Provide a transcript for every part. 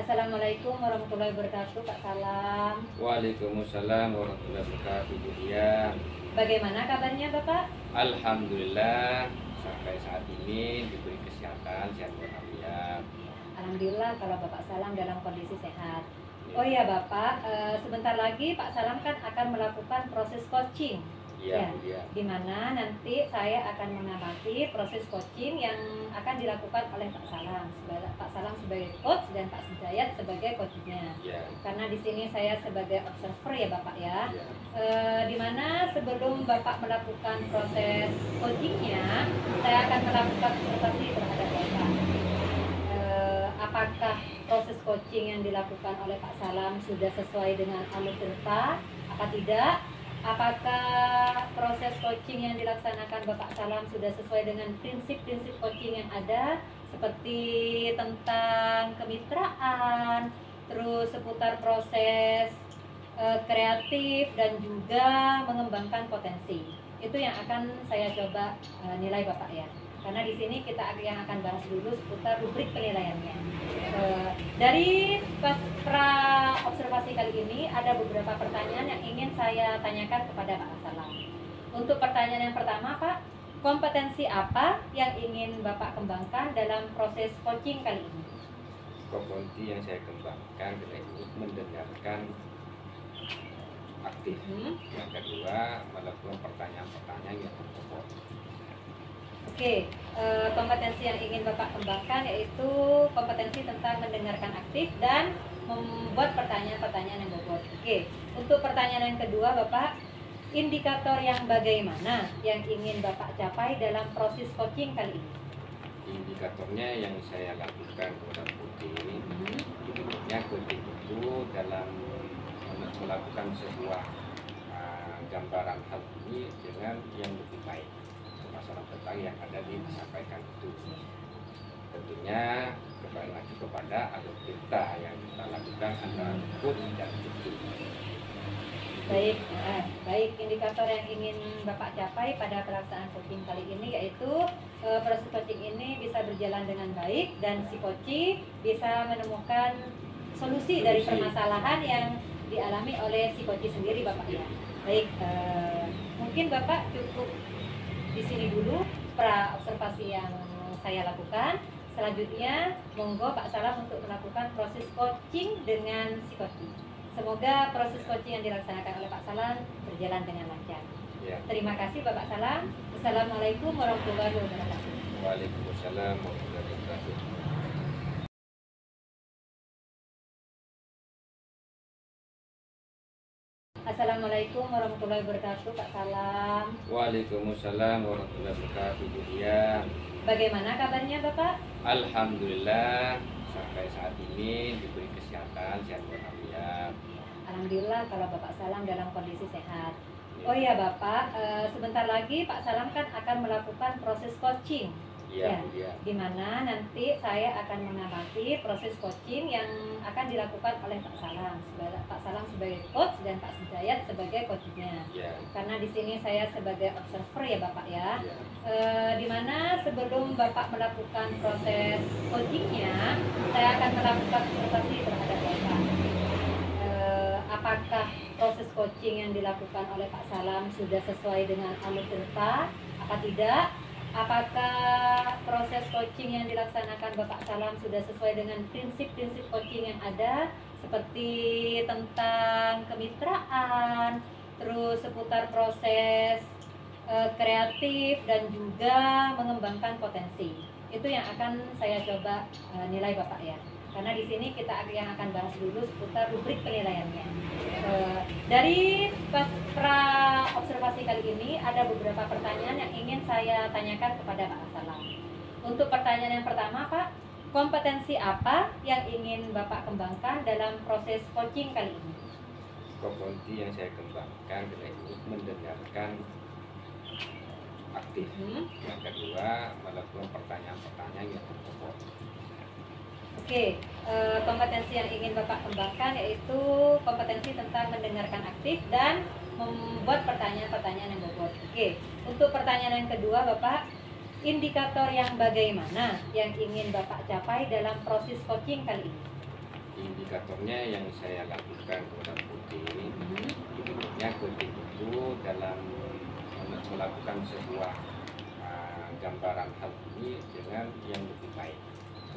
Assalamualaikum warahmatullahi wabarakatuh, Pak Salam. Waalaikumsalam warahmatullahi wabarakatuh, Bu Dian. Bagaimana kabarnya Bapak? Alhamdulillah sampai saat ini diberi kesehatan, sehat walafiat. Alhamdulillah kalau Bapak Salam dalam kondisi sehat. Oh iya Bapak, sebentar lagi Pak Salam kan akan melakukan proses coaching. Iya, Bu Dian. Di mana nanti saya akan mengamati proses coaching yang akan dilakukan oleh Pak Salam. Pak Salam sebagai coach dan Pak Sujayat sebagai coachnya. Iya. Karena di sini saya sebagai observer ya Bapak ya. Iya. Di mana sebelum Bapak melakukan proses coachingnya, saya akan melakukan observasi terhadap Bapak. Apakah proses coaching yang dilakukan oleh Pak Salam sudah sesuai dengan alur cerita? Apa tidak? Apakah proses coaching yang dilaksanakan Bapak Salam sudah sesuai dengan prinsip-prinsip coaching yang ada, seperti tentang kemitraan, terus seputar proses kreatif dan juga mengembangkan potensi. Itu yang akan saya coba nilai Bapak ya. Karena di sini kita yang akan bahas dulu seputar rubrik penilaiannya. Dari pra observasi kali ini ada beberapa pertanyaan yang ingin saya tanyakan kepada Pak Salam. Untuk pertanyaan yang pertama, Pak, kompetensi apa yang ingin Bapak kembangkan dalam proses coaching kali ini? Kompetensi yang saya kembangkan yaitu mendengarkan aktif. Yang kedua, melakukan pertanyaan-pertanyaan yang berpokok. Oke, kompetensi yang ingin Bapak kembangkan yaitu kompetensi tentang mendengarkan aktif dan membuat pertanyaan-pertanyaan yang bobot. Oke, untuk pertanyaan yang kedua Bapak, indikator yang bagaimana yang ingin Bapak capai dalam proses coaching kali ini? Indikatornya yang saya lakukan kepada Putih, indikatornya coaching itu dalam melakukan sebuah gambaran hal ini dengan yang lebih baik. Masalah tentang yang ada disampaikan itu tentunya kembali lagi kepada alur cerita yang kita lakukan antara coach dan cucu. Baik, indikator yang ingin Bapak capai pada pelaksanaan coaching kali ini yaitu proses coaching ini bisa berjalan dengan baik dan si coach bisa menemukan solusi dari permasalahan yang dialami oleh si coach sendiri Bapak ya. Baik, mungkin Bapak cukup di sini dulu pra observasi yang saya lakukan. Selanjutnya monggo Pak Salam untuk melakukan proses coaching dengan si coach. Semoga proses coaching yang dilaksanakan oleh Pak Salam berjalan dengan lancar. Ya. Terima kasih Bapak Salam. Assalamualaikum warahmatullahi wabarakatuh. Waalaikumsalam warahmatullahi wabarakatuh. Assalamualaikum warahmatullahi wabarakatuh, Pak Salam. Waalaikumsalam warahmatullahi wabarakatuh, Bu Dian. Bagaimana kabarnya Bapak? Alhamdulillah sampai saat ini diberi kesehatan, sehat walafiat. Alhamdulillah kalau Bapak Salam dalam kondisi sehat. Oh iya Bapak, sebentar lagi Pak Salam kan akan melakukan proses coaching. Iya. Di mana nanti saya akan mengamati proses coaching yang akan dilakukan oleh Pak Salam. Pak Salam sebagai coach dan Pak Sujayat sebagai coachnya. Ya. Karena di sini saya sebagai observer ya Bapak ya. Ya. Di mana sebelum Bapak melakukan proses coachingnya, saya akan melakukan observasi terhadap Bapak. Apakah proses coaching yang dilakukan oleh Pak Salam sudah sesuai dengan alur cerita? Apa tidak? Apakah proses coaching yang dilaksanakan Bapak Salam sudah sesuai dengan prinsip-prinsip coaching yang ada, seperti tentang kemitraan, terus seputar proses kreatif dan juga mengembangkan potensi. Itu yang akan saya coba nilai Bapak ya. Karena di sini kita yang akan bahas dulu seputar rubrik penilaiannya. Dari pra observasi kali ini ada beberapa pertanyaan yang ingin saya tanyakan kepada Pak Salam. Untuk pertanyaan yang pertama Pak, kompetensi apa yang ingin Bapak kembangkan dalam proses coaching kali ini? Kompetensi yang saya kembangkan yaitu mendengarkan aktif. Yang kedua, melakukan pertanyaan-pertanyaan yang berpokok. Oke, kompetensi yang ingin Bapak kembangkan yaitu kompetensi tentang mendengarkan aktif dan membuat pertanyaan-pertanyaan yang bobot. Oke, untuk pertanyaan yang kedua Bapak, indikator yang bagaimana yang ingin Bapak capai dalam proses coaching kali ini? indikatornya yang saya lakukan kepada Putri, ya Putri itu dalam melakukan sebuah gambaran hal ini dengan yang lebih baik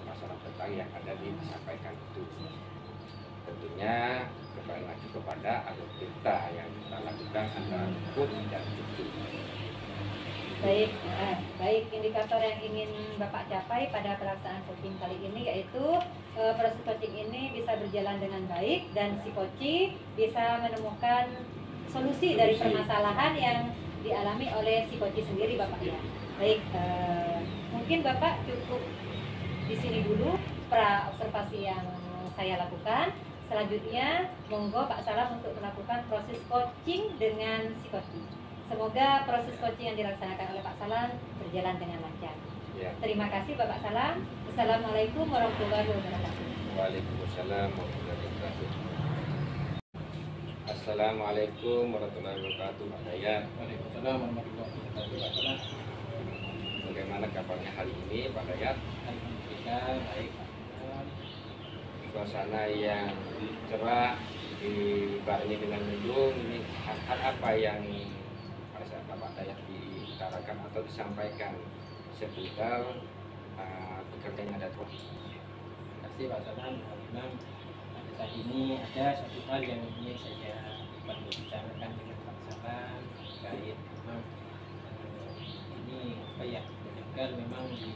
masalah tentang yang ada disampaikan itu. Tentunya kembali lagi kepada alutsista yang kita lakukan antara Put dan Cucu. Baik, indikator yang ingin Bapak capai pada pelaksanaan coaching kali ini yaitu proses coaching ini bisa berjalan dengan baik dan si coach bisa menemukan solusi dari permasalahan yang dialami oleh si coach sendiri, Bapak ya. Baik, mungkin Bapak cukup di sini dulu pra observasi yang saya lakukan. Selanjutnya monggo Pak Salam untuk melakukan proses coaching dengan si coach. Semoga proses coaching yang dilaksanakan oleh Pak Salam berjalan dengan lancar. Ya. Terima kasih Bapak Salam. Assalamualaikum warahmatullahi wabarakatuh. Waalaikumsalam warahmatullahi wabarakatuh. Assalamualaikum warahmatullahi wabarakatuh, Pak Dayat. Waalaikumsalam warahmatullahi wabarakatuh, Pak Salam. Bagaimana kabarnya hari ini, Pak Dayat? Alhamdulillah baik, Pak Salam. Suasana yang cerah dibarengi dengan mendung, ini hal apa yang pada saat Bapak Dayat diutarakan atau disampaikan seputar pekerjaan yang ada terus? Terima kasih Pak Salam. Memang pada saat ini ada satu hal yang ingin saya perlu bicarakan dengan Pak Salam terkait memang ini apa ya, benar memang di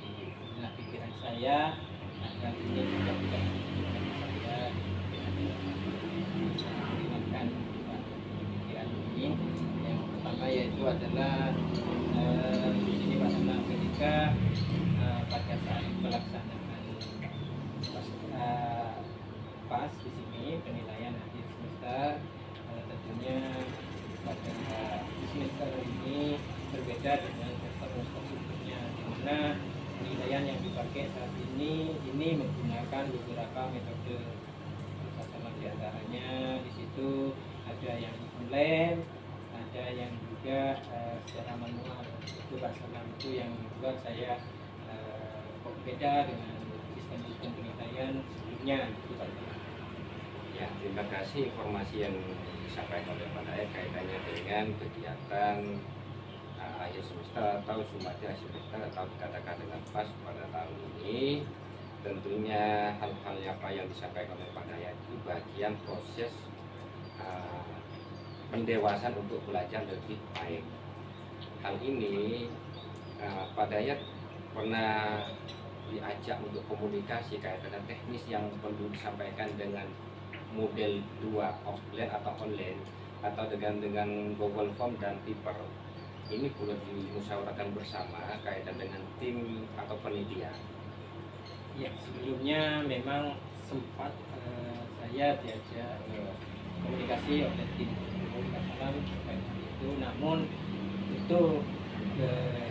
benak pikiran saya akan ini juga tidak saya mengingatkan pikiran ini. Yang pertama yaitu adalah di sini Pak Salam ketika pada saat pelaksanaan pas di sini penilaian akhir semester, tentunya pada semester ini berbeda dengan semester sebelumnya, di mana penilaian yang dipakai saat ini menggunakan beberapa metode. Salah satu di antaranya di situ ada yang online, ada yang juga secara manual. Itu Pak Salam itu yang membuat saya kok beda dengan sistem penilaian sebelumnya, itu Pak Salam. Ya, terima kasih informasi yang disampaikan oleh Pak Dayat kaitannya dengan kegiatan akhir semester atau sumati akhir semester atau dikatakan dengan pas pada tahun ini. Tentunya hal-hal apa yang disampaikan oleh Pak Dayat itu bagian proses pendewasaan untuk belajar lebih baik. Hal ini Pak Dayat pernah diajak untuk komunikasi kaitan teknis yang perlu disampaikan dengan model 2 offline atau online atau dengan Google Form dan Paper. Ini perlu dimusyawarahkan bersama kaitan dengan tim atau penitia. Ya, sebelumnya memang sempat saya diajak komunikasi oleh tim Pak Salam terkait hal itu, namun itu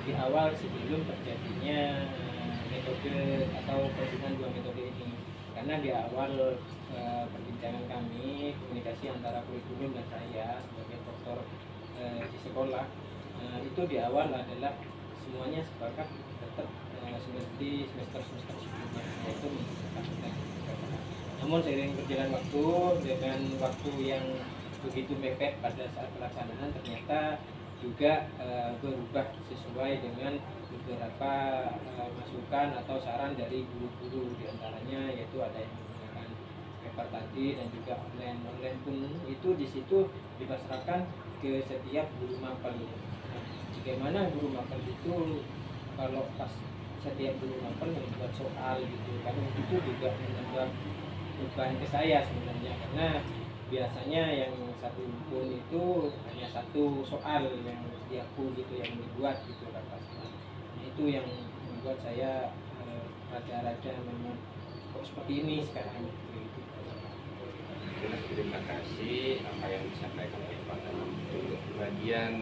di awal sebelum terjadinya metode atau perbedaan dua metode ini, karena di awal perbincangan kami komunikasi antara kurikulum dan saya sebagai dokter di sekolah itu di awal adalah semuanya sepakat tetap seperti semester sebelumnya, yaitu menggunakan. Namun seiring berjalan waktu dengan waktu yang begitu mepet pada saat pelaksanaan, ternyata juga berubah sesuai dengan beberapa masukan atau saran dari guru-guru, diantaranya yaitu ada yang menggunakan paper tadi dan juga online pun itu di situ dipasrahkan ke setiap guru mapel. Bagaimana guru mapel itu kalau pas setiap guru mapel membuat soal gitu, kan itu juga menambah beban ke saya sebenarnya, karena biasanya yang satu pun itu hanya satu soal yang diaku gitu yang dibuat gitu kan Pak. Nah, itu yang membuat saya raja-raja memang kok seperti ini sekarang gitu. Terima kasih apa yang disampaikan oleh Pak Dalam untuk bagian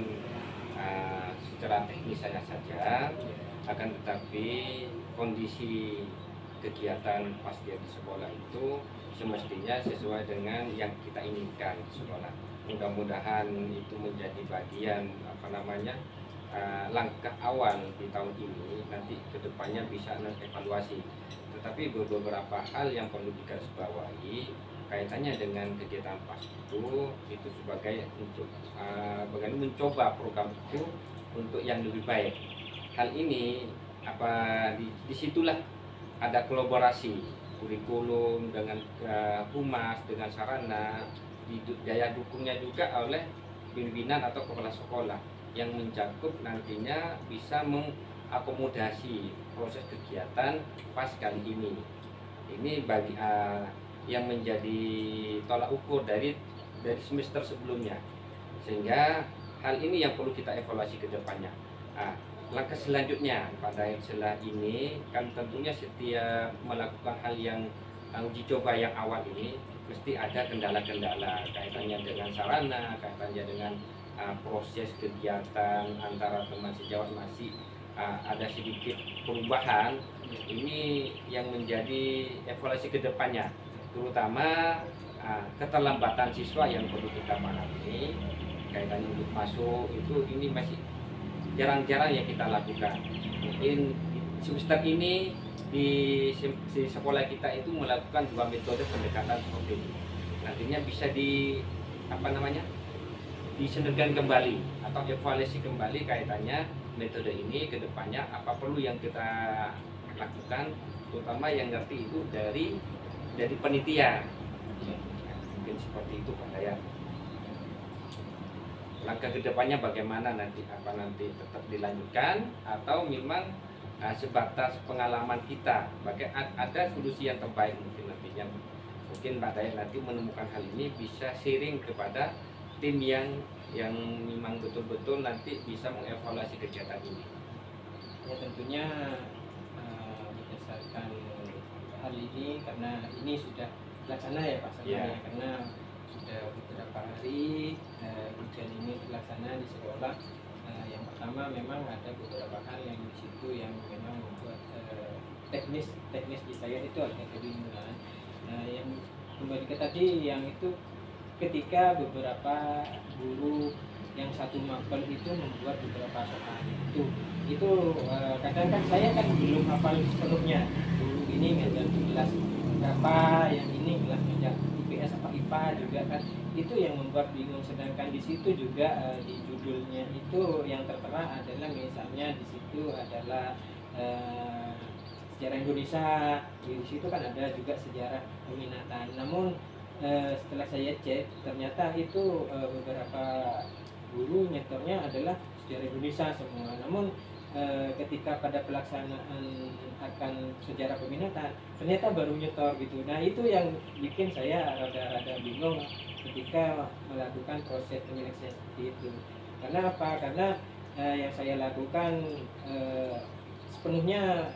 secara teknis saya saja, akan tetapi kondisi kegiatan pas dia di sekolah itu semestinya sesuai dengan yang kita inginkan di sekolah. Mudah-mudahan itu menjadi bagian langkah awal di tahun ini, nanti kedepannya bisa evaluasi. tetapi beberapa hal yang perlu digarisbawahi kaitannya dengan kegiatan PAS itu sebagai untuk bagaimana mencoba program itu untuk yang lebih baik. Hal ini disitulah ada kolaborasi kurikulum dengan humas, dengan sarana, daya dukungnya juga oleh pimpinan atau kepala sekolah yang mencakup nantinya bisa mengakomodasi proses kegiatan PAS kali ini. Ini bagi yang menjadi tolak ukur dari semester sebelumnya, sehingga hal ini yang perlu kita evaluasi ke depannya. Langkah selanjutnya pada setelah ini kan tentunya setiap melakukan hal yang uji coba yang awal ini mesti ada kendala-kendala kaitannya dengan sarana, kaitannya dengan proses kegiatan antara teman sejawat masih ada sedikit perubahan. Ini yang menjadi evaluasi ke depannya, terutama keterlambatan siswa yang perlu kita pahami kaitannya untuk masuk itu ini masih jarang-jarang yang kita lakukan. Mungkin semester ini di sekolah kita itu melakukan 2 metode pendekatan seperti ini. Nantinya bisa disedarkan kembali atau evaluasi kembali kaitannya metode ini ke depannya apa perlu yang kita lakukan, terutama yang ngerti itu dari panitia. Mungkin seperti itu Pak Dayat. Langkah kedepannya bagaimana nanti tetap dilanjutkan atau memang sebatas pengalaman kita ada solusi yang terbaik mungkin nantinya. Mungkin Pak Dayat nanti menemukan hal ini bisa sharing kepada tim yang memang betul-betul nanti bisa mengevaluasi kegiatan ini. Ya tentunya berdasarkan hal ini karena ini sudah dilaksana ya Pak Sama ya, karena sudah beberapa hari ujian ini dilaksana di sekolah. Yang pertama memang ada beberapa hal yang di situ yang memang membuat teknis di saya itu agak kebingungan. Yang kembali ke tadi yang itu ketika beberapa guru yang satu mapel itu membuat beberapa soal itu kadang kan saya kan belum hafal sepenuhnya. Guru ini ngajar kelas berapa, yang ini kelas ngajar IPS apa IPA juga kan, itu yang membuat bingung. Sedangkan di situ juga di judulnya itu yang tertera adalah misalnya di situ adalah sejarah Indonesia, di situ kan ada juga sejarah peminatan. Namun setelah saya cek ternyata itu beberapa guru nyetornya adalah sejarah Indonesia semua. Namun ketika pada pelaksanaan akan sejarah peminatan ternyata baru nyetor gitu. Nah itu yang bikin saya rada-rada bingung ketika melakukan proses penyeleksian seperti itu. Karena apa? Karena yang saya lakukan sepenuhnya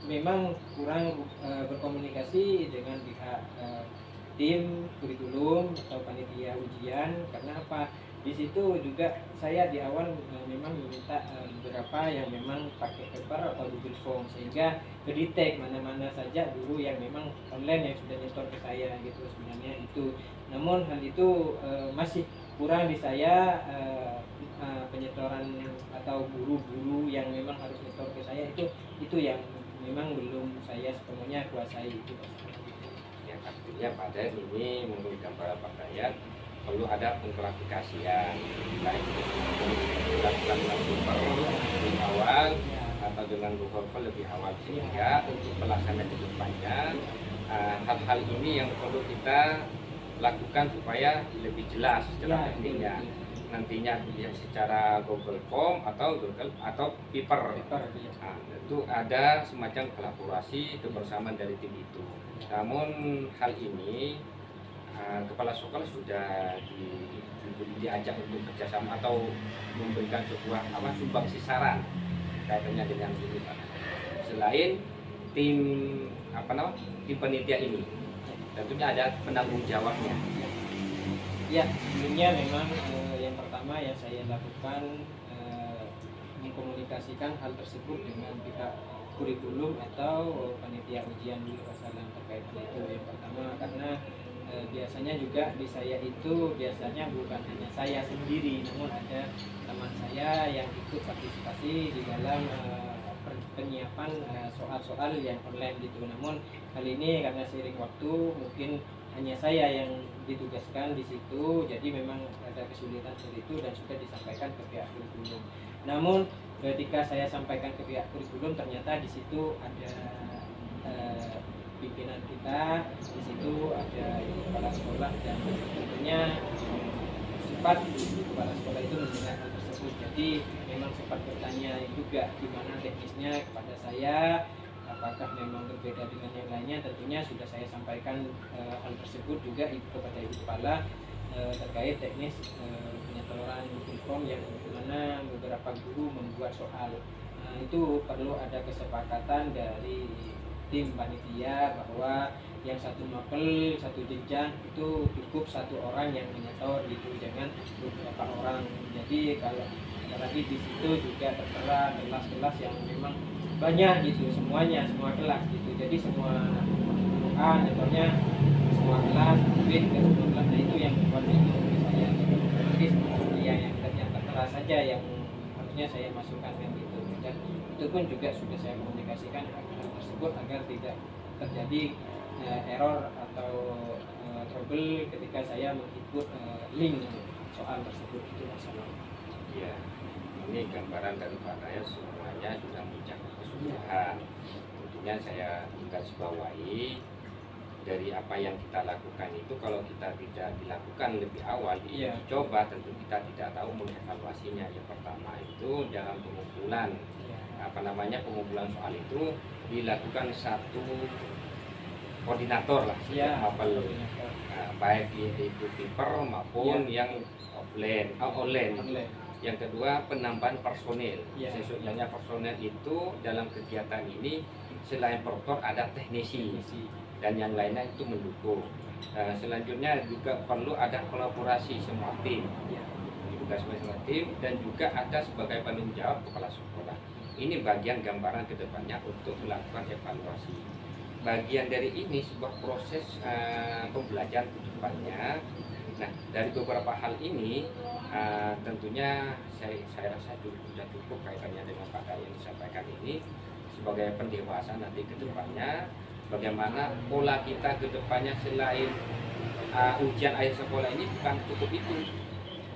memang kurang berkomunikasi dengan pihak tim kurikulum atau panitia ujian. Karena apa? Di situ juga saya di awal memang meminta beberapa yang memang pakai paper atau Google Form, sehingga kedetek mana-mana saja guru yang memang online yang sudah nyetor ke saya gitu sebenarnya itu. Namun hal itu masih kurang di saya, penyetoran atau guru-guru yang memang harus nyetor ke saya itu yang memang belum saya sepenuhnya kuasai itu. Ya, artinya pada ini menurut gambaran Pak Dayat perlu ada pengklarifikasian baik dilakukan lebih awal atau dengan Google Form lebih awal, sehingga untuk pelaksanaan ke depannya hal-hal ini yang perlu kita lakukan supaya lebih jelas secara tekniknya. Nantinya ya secara Google Form atau paper. Itu ada semacam kolaborasi kebersamaan dari tim itu. Namun hal ini kepala sekolah sudah diajak untuk kerjasama atau memberikan sebuah sumbangsi saran kaitannya dengan ini Pak. Selain tim tim panitia ini, tentunya ada penanggung jawabnya. Ya, sebelumnya memang yang pertama yang saya lakukan mengkomunikasikan hal tersebut dengan pihak kurikulum atau panitia ujian di Wasalam terkait itu. Yang pertama karena biasanya juga di saya itu biasanya bukan hanya saya sendiri, namun ada teman saya yang ikut partisipasi di dalam penyiapan soal-soal yang online gitu. Namun kali ini karena seiring waktu mungkin hanya saya yang ditugaskan di situ, jadi memang ada kesulitan seperti itu dan sudah disampaikan ke pihak kurikulum. Namun ketika saya sampaikan ke pihak kurikulum, ternyata di situ ada pimpinan kita, di situ ada kepala sekolah, dan tentunya sempat kepala sekolah itu mendengar hal tersebut. Jadi memang sempat bertanya juga gimana teknisnya kepada saya, apakah memang berbeda dengan yang lainnya. Tentunya sudah saya sampaikan hal tersebut juga kepada ibu kepala terkait teknis penyetoran inform yang dimana beberapa guru membuat soal. Itu perlu ada kesepakatan dari tim panitia bahwa yang satu novel, satu jenjang itu cukup satu orang yang menyetor gitu, jangan beberapa orang. Jadi kalau apalagi di situ juga tertera kelas-kelas yang memang banyak gitu, semuanya, semua kelas gitu. Jadi semua nyetornya semua kelas, mungkin ke semua kelas. Nah itu yang membuat itu saya jadi yang tertera saja yang harusnya saya masukkan kan gitu. Dan itu pun juga sudah saya komunikasikan hal tersebut agar tidak terjadi error atau trouble ketika saya menginput link soal tersebut. Itu masalah. Ya, ini gambaran daripada semuanya sudah mencapai kesudahan. Tentunya saya garisbawahi dari apa yang kita lakukan itu, kalau kita tidak dilakukan lebih awal dicoba, tentu kita tidak tahu mengevaluasinya. Yang pertama itu dalam pengumpulan pengumpulan soal itu dilakukan satu koordinator lah, baik itu paper maupun yang online. Yang kedua, penambahan personil. Sesungguhnya personil itu dalam kegiatan ini selain proktor ada teknisi dan yang lainnya itu mendukung. Selanjutnya juga perlu ada kolaborasi semua tim, semua tim, dan juga ada sebagai penanggung jawab kepala sekolah. Ini bagian gambaran kedepannya untuk melakukan evaluasi. Bagian dari ini sebuah proses pembelajaran kedepannya. Nah, dari beberapa hal ini tentunya saya rasa sudah cukup kaitannya dengan pada yang disampaikan ini sebagai pendewasaan nanti kedepannya. Bagaimana pola kita kedepannya selain ujian akhir sekolah ini bukan cukup itu,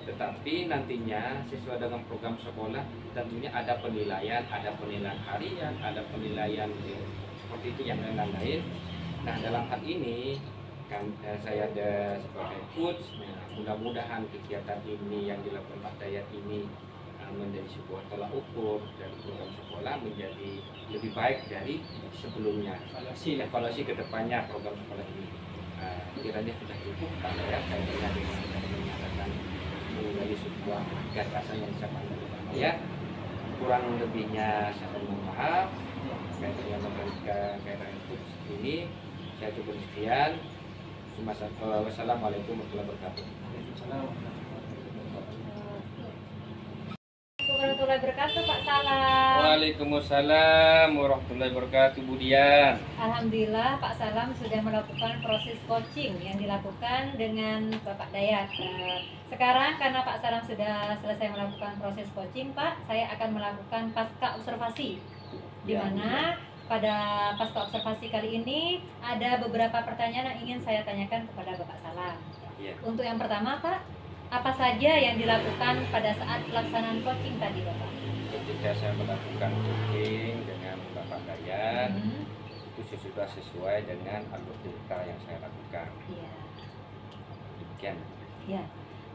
tetapi nantinya sesuai dengan program sekolah tentunya ada penilaian harian, ada penilaian seperti itu yang lain-lain. Nah, dalam hal ini kan saya ada sebagai coach. Mudah-mudahan kegiatan ini yang dilakukan Pak Dayat ini menjadi sebuah tolak ukur dari program sekolah menjadi lebih baik dari sebelumnya. Evaluasi kedepannya program sekolah ini kiranya sudah cukup Pak Dayat. Saya kira dengan menyatakan menjadi sebuah gagasan yang saya pandang ya. Kurang lebihnya saya mohon maaf kaitannya dengan coach ini. Saya cukup sekian. Wassalamualaikum warahmatullahi wabarakatuh. Warahmatullahi wabarakatuh, Pak Salam. Waalaikumsalam warahmatullahi wabarakatuh, Bu Dian. Alhamdulillah Pak Salam sudah melakukan proses coaching yang dilakukan dengan Bapak Dayat. Sekarang karena Pak Salam sudah selesai melakukan proses coaching, Pak, saya akan melakukan pasca observasi, di mana pada pasca observasi kali ini ada beberapa pertanyaan yang ingin saya tanyakan kepada Bapak Salam. Untuk yang pertama, Pak, apa saja yang dilakukan pada saat pelaksanaan coaching tadi, Bapak? Ketika saya melakukan coaching dengan Bapak Dayat, itu sudah sesuai dengan alur cerita yang saya lakukan. Demikian.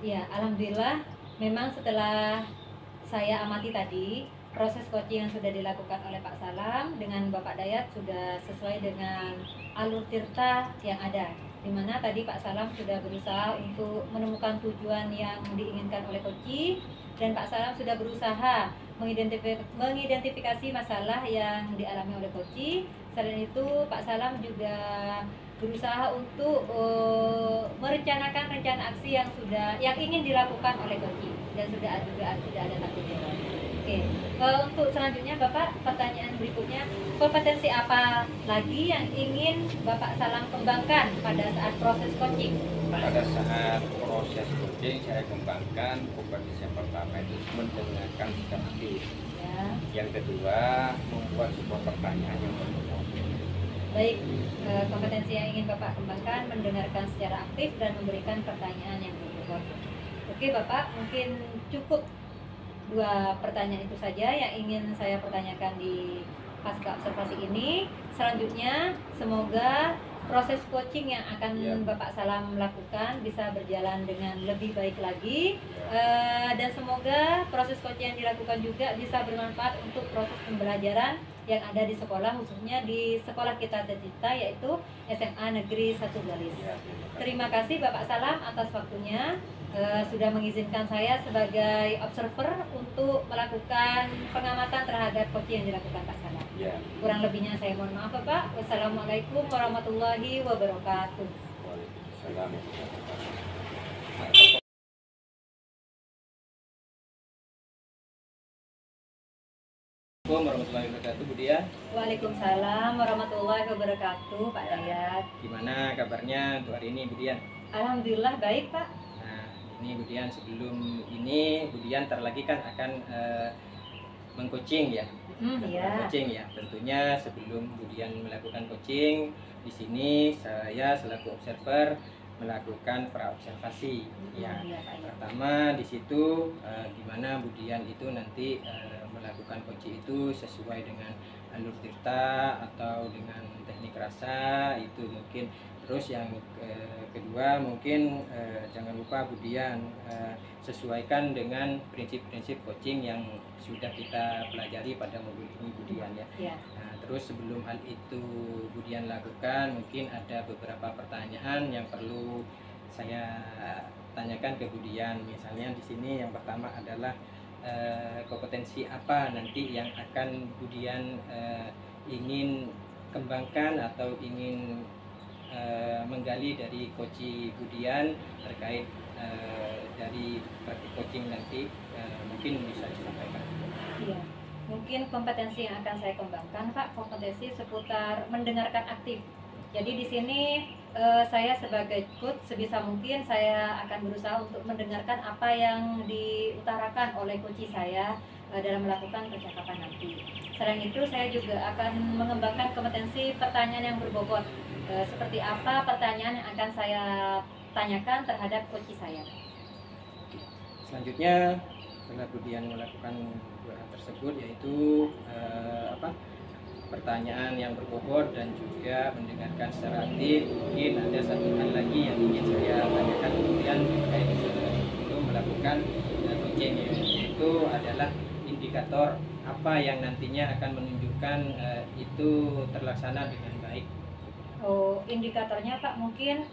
Ya, alhamdulillah. Memang setelah saya amati tadi, proses coaching yang sudah dilakukan oleh Pak Salam dengan Bapak Dayat sudah sesuai dengan alur tirta yang ada, di mana tadi Pak Salam sudah berusaha untuk menemukan tujuan yang diinginkan oleh coaching, dan Pak Salam sudah berusaha mengidentifikasi masalah yang dialami oleh coaching. Selain itu Pak Salam juga berusaha untuk merencanakan rencana aksi yang ingin dilakukan oleh coaching, dan sudah ada satu jawaban. Oke, untuk selanjutnya Bapak, pertanyaan berikutnya, kompetensi apa lagi yang ingin Bapak Salam kembangkan pada saat proses coaching? pada saat proses coaching saya kembangkan kompetensi yang pertama itu mendengarkan secara aktif. Ya. Yang kedua, membuat sebuah pertanyaan yang berbobot. Baik, kompetensi yang ingin Bapak kembangkan mendengarkan secara aktif dan memberikan pertanyaan yang berbobot. Oke Bapak, mungkin cukup 2 pertanyaan itu saja yang ingin saya pertanyakan di pasca observasi ini. Selanjutnya, semoga proses coaching yang akan Bapak Salam lakukan bisa berjalan dengan lebih baik lagi, dan semoga proses coaching yang dilakukan juga bisa bermanfaat untuk proses pembelajaran yang ada di sekolah, khususnya di sekolah kita tercinta yaitu SMA Negeri 1 Galis. Terima kasih Bapak Salam atas waktunya, sudah mengizinkan saya sebagai observer untuk melakukan pengamatan terhadap coaching yang dilakukan Pak Salam. Ya. Kurang lebihnya saya mohon maaf Bapak. Wassalamualaikum warahmatullahi wabarakatuh. Waalaikumsalam warahmatullahi wabarakatuh. Assalamualaikum warahmatullahi wabarakatuh, Bu Dian. Waalaikumsalam warahmatullahi wabarakatuh, Pak Dayat. Gimana kabarnya untuk hari ini, Bu Dian? Alhamdulillah baik Pak. Nah, ini Bu Dian, sebelum ini Bu Dian ntar lagi kan akan mengcoaching ya. Iya. Coaching ya. Tentunya sebelum Bu Dian melakukan coaching, di sini saya selaku observer melakukan praobservasi. Ya. Iya, Pak, ya. Pertama di situ gimana Bu Dian itu nanti melakukan coaching itu sesuai dengan alur tirta atau dengan teknik rasa itu mungkin. Terus yang kedua mungkin jangan lupa Bu Dian sesuaikan dengan prinsip-prinsip coaching yang sudah kita pelajari pada modul ini Bu Dian ya. Iya. Nah, terus sebelum hal itu Bu Dian lakukan, mungkin ada beberapa pertanyaan yang perlu saya tanyakan ke Bu Dian. Misalnya di sini yang pertama adalah kompetensi apa nanti yang akan Bu Dian ingin kembangkan atau ingin menggali dari coaching Bu Dian terkait dari praktik coaching nanti, mungkin bisa disampaikan. Iya. Mungkin kompetensi yang akan saya kembangkan Pak, kompetensi seputar mendengarkan aktif. Jadi di sini saya sebagai coach sebisa mungkin saya akan berusaha untuk mendengarkan apa yang diutarakan oleh coach saya dalam melakukan percakapan nanti. Selain itu saya juga akan mengembangkan kompetensi pertanyaan yang berbobot. Seperti apa pertanyaan yang akan saya tanyakan terhadap coach saya. Selanjutnya setelah Bu Dian melakukan dua hal tersebut, yaitu pertanyaan yang berbobot dan juga mendengarkan secara aktif, mungkin ada satu hal lagi yang ingin saya tanyakan kemudian terkait itu melakukan coaching, yaitu adalah indikator apa yang nantinya akan menunjukkan itu terlaksana dengan baik. Oh, indikatornya Pak, mungkin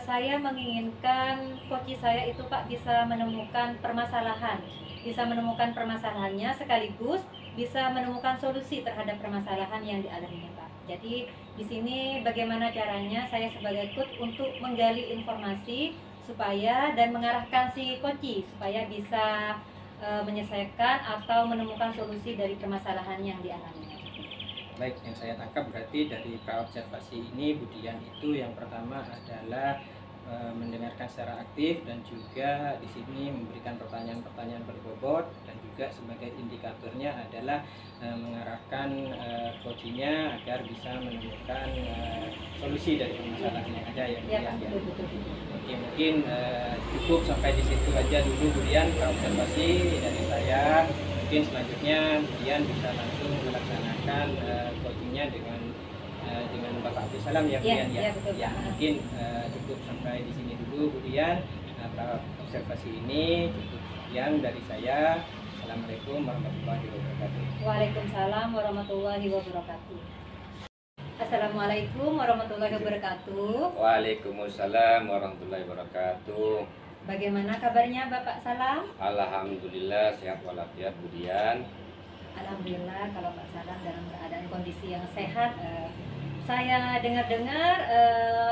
saya menginginkan coach saya itu Pak bisa menemukan permasalahannya sekaligus bisa menemukan solusi terhadap permasalahan yang dialaminya Pak. Jadi di sini bagaimana caranya saya sebagai coach untuk menggali informasi supaya dan mengarahkan si coach supaya bisa menyelesaikan atau menemukan solusi dari permasalahan yang dialaminya. Baik, yang saya tangkap berarti dari praobservasi ini Bu Dian itu yang pertama adalah mendengarkan secara aktif dan juga di sini memberikan pertanyaan-pertanyaan berbobot, dan juga sebagai indikatornya adalah mengarahkan coachingnya agar bisa menemukan solusi dari permasalahan yang ada ya Bu Dian. Ya. Oke, mungkin cukup sampai di situ aja dulu Bu Dian praobservasi dari saya. Mungkin selanjutnya Bu Dian bisa langsung melaksanakan coachingnya dengan Bapak Abdul Salam ya Bu Dian ya. Ya, mungkin cukup sampai di sini dulu Bu Dian. Observasi ini cukup sekian dari saya. Assalamualaikum warahmatullahi wabarakatuh. Waalaikumsalam warahmatullahi wabarakatuh. Assalamualaikum warahmatullahi wabarakatuh. Waalaikumsalam warahmatullahi wabarakatuh. Bagaimana kabarnya Bapak Salam? Alhamdulillah sehat walafiat Bu Dian. Alhamdulillah kalau Pak Salam dalam keadaan kondisi yang sehat. Saya dengar-dengar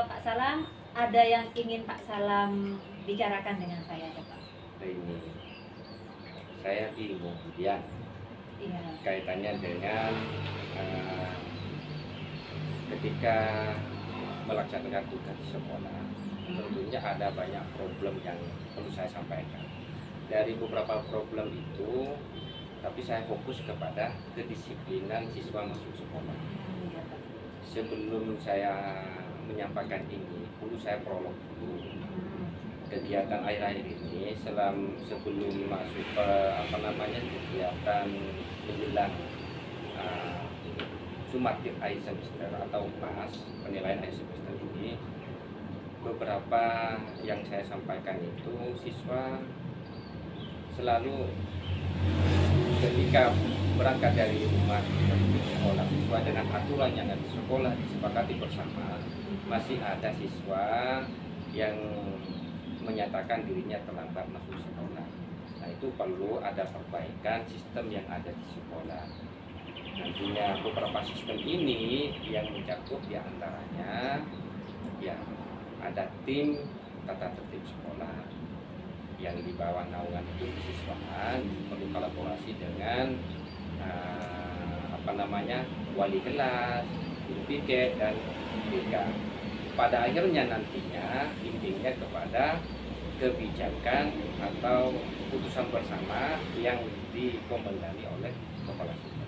Pak Salam ada yang ingin Pak Salam bicarakan dengan saya ya Pak. Ini saya bingung Bu Dian. Iya. Kaitannya dengan ketika melaksanakan tugas di sekolah, tentunya ada banyak problem yang perlu saya sampaikan. Dari beberapa problem itu, tapi saya fokus kepada kedisiplinan siswa masuk sekolah. Sebelum saya menyampaikan ini, perlu saya prolog dulu. Kegiatan akhir-akhir ini sebelum masuk ke kegiatan menjelang sumatif akhir semester atau PAS, penilaian akhir semester ini, beberapa yang saya sampaikan itu siswa selalu ketika berangkat dari rumah menuju sekolah sesuai dengan aturan yang ada di sekolah disepakati bersama, masih ada siswa yang menyatakan dirinya terlambat masuk sekolah. Nah, itu perlu ada perbaikan sistem yang ada di sekolah. Nantinya beberapa sistem ini yang mencakup diantaranya ya ada tim tata tertib sekolah yang di bawah naungan itu kesiswaan, perlu kolaborasi dengan wali kelas, guru piket dan BK. Pada akhirnya nantinya intinya kepada kebijakan atau putusan bersama yang dikomandani oleh kepala sekolah.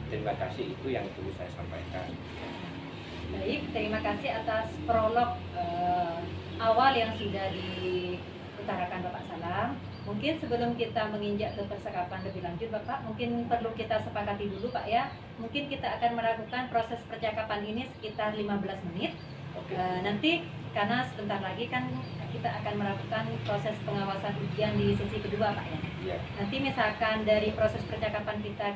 Terima kasih, itu yang perlu saya sampaikan. Baik, terima kasih atas prolog awal yang sudah diutarakan Bapak Salam. Mungkin sebelum kita menginjak ke percakapan lebih lanjut, Bapak, mungkin perlu kita sepakati dulu, Pak ya. Mungkin kita akan melakukan proses percakapan ini sekitar 15 menit. Oke. Nanti karena sebentar lagi kan kita akan melakukan proses pengawasan ujian di sesi kedua, Pak ya. Iya. Nanti misalkan dari proses percakapan kita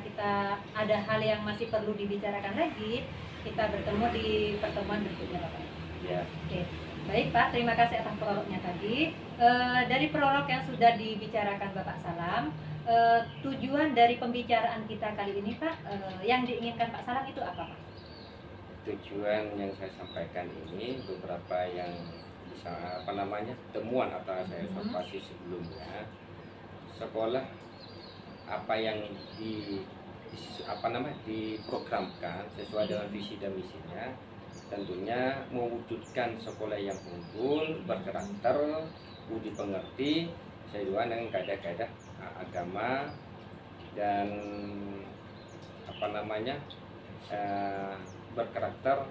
ada hal yang masih perlu dibicarakan lagi, kita bertemu di pertemuan berikutnya, Bapak. Ya. Oke. Baik, Pak, terima kasih atas prolognya tadi. Dari prolog yang sudah dibicarakan Bapak Salam, tujuan dari pembicaraan kita kali ini, Pak, yang diinginkan Pak Salam itu apa, Pak? Tujuan yang saya sampaikan ini beberapa yang bisa temuan atau saya observasi sebelumnya, sekolah apa yang diprogramkan sesuai dengan visi dan misinya, tentunya mewujudkan sekolah yang unggul, berkarakter, budi pengerti, sesuai dengan kaidah-kaidah agama dan berkarakter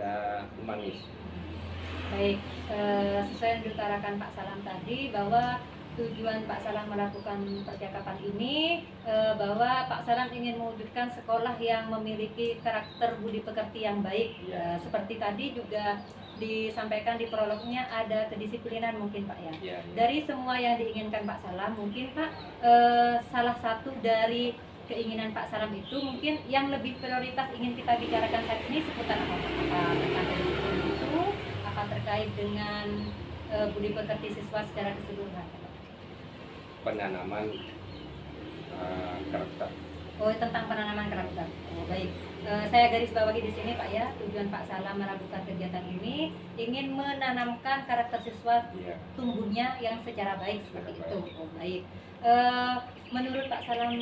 dan humanis. Baik, sesuai yang diutarakan Pak Salam tadi bahwa tujuan Pak Salam melakukan percakapan ini bahwa Pak Salam ingin mewujudkan sekolah yang memiliki karakter budi pekerti yang baik. Seperti tadi juga disampaikan di prolognya ada kedisiplinan mungkin, Pak ya. Ya. Dari semua yang diinginkan Pak Salam, mungkin Pak salah satu dari keinginan Pak Salam itu mungkin yang lebih prioritas ingin kita bicarakan saat ini seputar apa? Apa tentang kedisiplinan itu? Apa terkait dengan budi pekerti siswa secara keseluruhan? Penanaman karakter. Oh, tentang penanaman karakter. Oh, baik. Saya garis bawahi di sini, Pak ya. Tujuan Pak Salam melakukan kegiatan ini ingin menanamkan karakter siswa tumbuhnya yang secara baik seperti itu. Oh, baik. Menurut Pak Salam